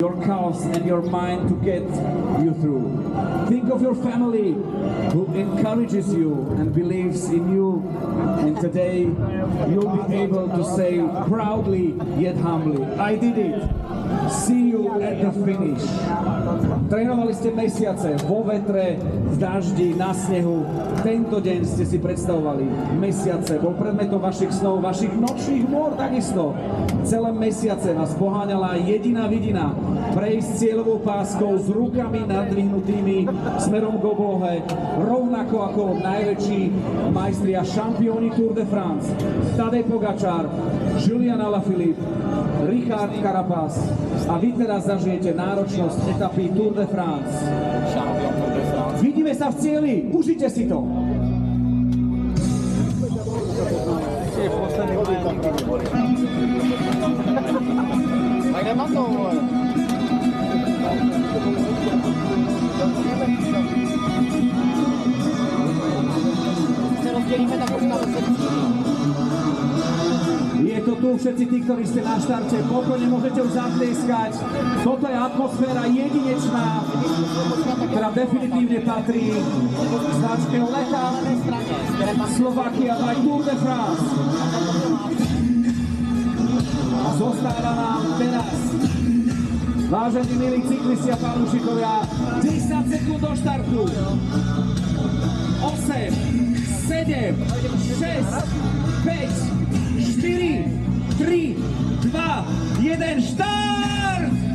your calves and your mind to get you through. Think of your family who encourages you and believes in you, and today you'll be able to say proudly yet humbly, I did it. See you at the finish. Trénovali ste mesiace vo vetre, v daždi, na snehu. Tento deň ste si predstavovali mesiace. Bol predmetom vašich snov, vašich nočných môr takisto. Celé mesiace vás poháňala jediná vidina. Prejsť cieľovou páskou s rukami nadvihnutými smerom k oblohe, rovnako ako najväčší majstri a šampióni Tour de France. Tadej Pogačar, Julian Alaphilippe, Richard Carapaz. A vy teraz zažijete náročnosť etapy Tour de France. Vidíme sa v cieli, užite si to! Je to tu, všetci tí, ktorí ste na štarte, pokojne môžete už zatlieskať. Toto je atmosféra jedinečná, ktorá definitívne patrí značke leta Slovakia by Tour de France. A zostáva nám teraz, vážení milí cyklisti a fanúšikovia, 10 sekúnd do štartu. 8, 7, 6, 5, 4, 3, 2, 1, štart!